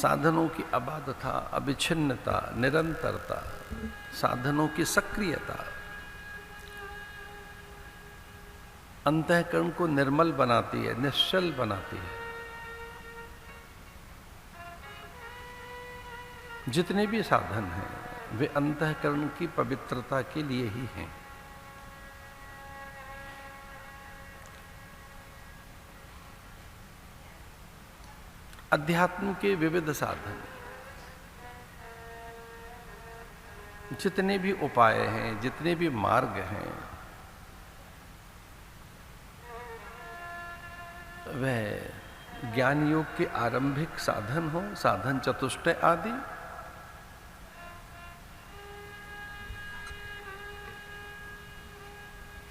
साधनों की अबाधता, अविच्छिन्नता, निरंतरता, साधनों की सक्रियता अंतःकरण को निर्मल बनाती है, निश्चल बनाती है। जितने भी साधन हैं वे अंतःकरण की पवित्रता के लिए ही हैं। अध्यात्म के विविध साधन, जितने भी उपाय हैं, जितने भी मार्ग हैं, वह ज्ञान योग के आरंभिक साधन हो, साधन चतुष्टय आदि,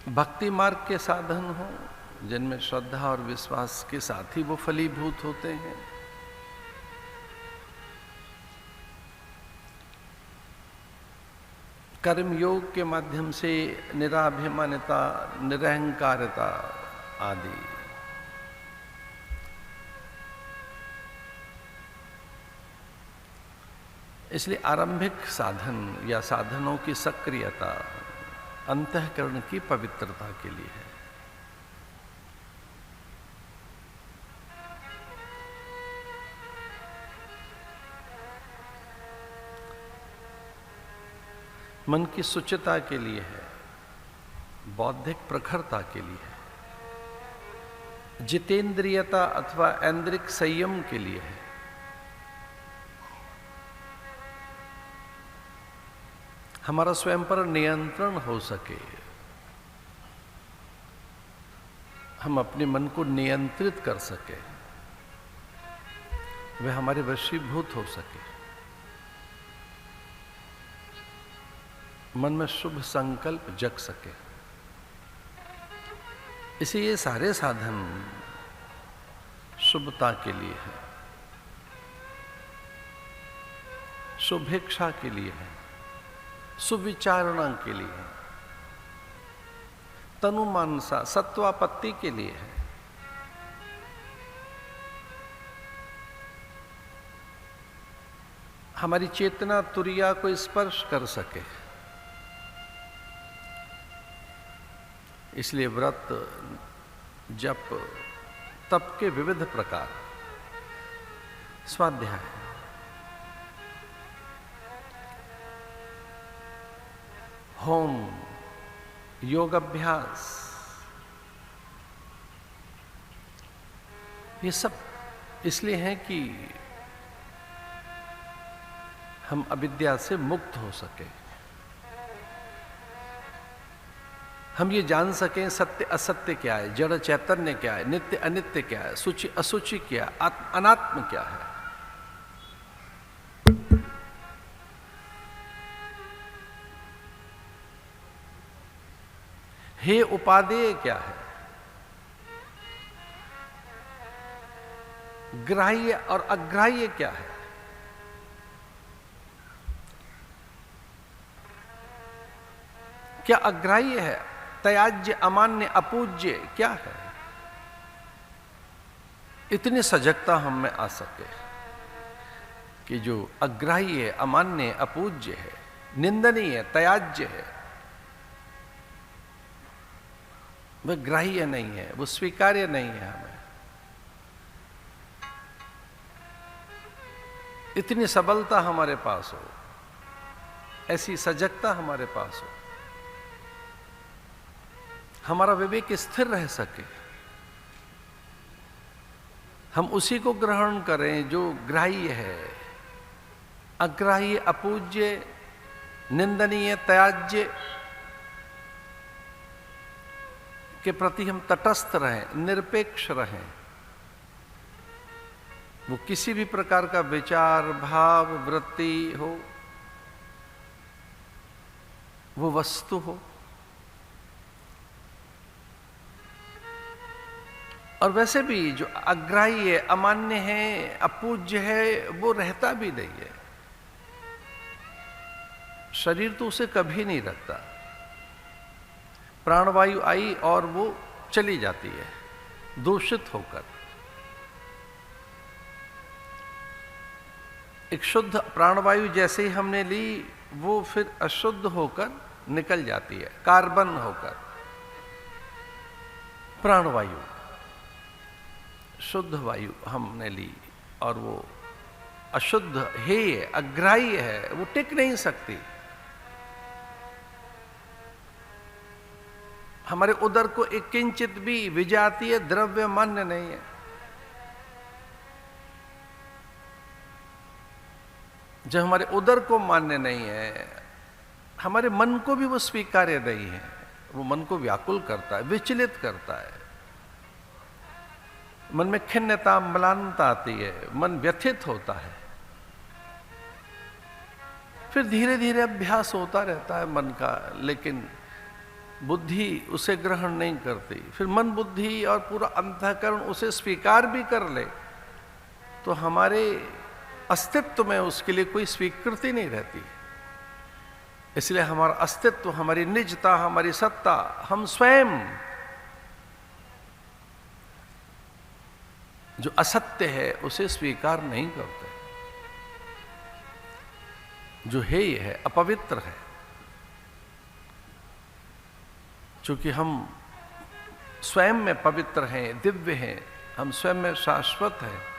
भक्ति मार्ग के साधन हो जिनमें श्रद्धा और विश्वास के साथ ही वो फलीभूत होते हैं, कर्म योग के माध्यम से निराभिमानिता, निरहंकारिता आदि, इसलिए आरंभिक साधन या साधनों की सक्रियता अंतःकरण की पवित्रता के लिए है। मन की शुचिता के लिए है, बौद्धिक प्रखरता के लिए है, जितेंद्रियता अथवा ऐन्द्रिक संयम के लिए है, हमारा स्वयं पर नियंत्रण हो सके, हम अपने मन को नियंत्रित कर सके, वह हमारे वशीभूत हो सके, मन में शुभ संकल्प जग सके। इसलिए ये सारे साधन शुभता के लिए है, शुभेच्छा के लिए है, सुविचारणा के लिए है, तनुमानसा सत्वापत्ति के लिए है, हमारी चेतना तुरिया को स्पर्श कर सके। इसलिए व्रत, जप, तप के विविध प्रकार, स्वाध्याय, होम, योग अभ्यास, ये सब इसलिए हैं कि हम अविद्या से मुक्त हो सके, हम ये जान सकें सत्य असत्य क्या है, जड़ चैतन्य क्या है, नित्य अनित्य क्या है, सूचि असुचि क्या है, अनात्म क्या है। हे उपादेय क्या है, ग्राह्य और अग्राह्य क्या है, क्या अग्राह्य है, त्याज्य, अमान्य, अपूज्य क्या है। इतनी सजगता हम में आ सके कि जो अग्राह्य है, अमान्य, अपूज्य है, निंदनीय है, त्याज्य है, वह ग्राह्य नहीं है, वो स्वीकार्य नहीं है हमें। इतनी सबलता हमारे पास हो, ऐसी सजगता हमारे पास हो, हमारा विवेक स्थिर रह सके, हम उसी को ग्रहण करें जो ग्राह्य है, अग्राह्य, अपूज्य, निंदनीय, त्याज्य के प्रति हम तटस्थ रहें, निरपेक्ष रहें। वो किसी भी प्रकार का विचार, भाव, वृत्ति हो, वो वस्तु हो, और वैसे भी जो अग्राह्य है, अमान्य है, अपूज्य है, वो रहता भी नहीं है। शरीर तो उसे कभी नहीं रखता, प्राणवायु आई और वो चली जाती है दूषित होकर। एक शुद्ध प्राणवायु जैसे ही हमने ली, वो फिर अशुद्ध होकर निकल जाती है, कार्बन होकर। प्राणवायु, शुद्ध वायु हमने ली और वो अशुद्ध हेय, अग्राह्य है, वो टिक नहीं सकती। हमारे उदर को एक किंचित भी विजातीय द्रव्य मान्य नहीं है। जब हमारे उदर को मान्य नहीं है, हमारे मन को भी वो स्वीकार्य नहीं है। वो मन को व्याकुल करता है, विचलित करता है, मन में खिन्नता, म्लानता आती है, मन व्यथित होता है। फिर धीरे धीरे अभ्यास होता रहता है मन का, लेकिन बुद्धि उसे ग्रहण नहीं करती। फिर मन, बुद्धि और पूरा अंतःकरण उसे स्वीकार भी कर ले तो हमारे अस्तित्व में उसके लिए कोई स्वीकृति नहीं रहती। इसलिए हमारा अस्तित्व, हमारी निजता, हमारी सत्ता, हम स्वयं जो असत्य है उसे स्वीकार नहीं करते। जो हेय है, अपवित्र है। चूंकि हम स्वयं में पवित्र हैं, दिव्य हैं, हम स्वयं में शाश्वत हैं,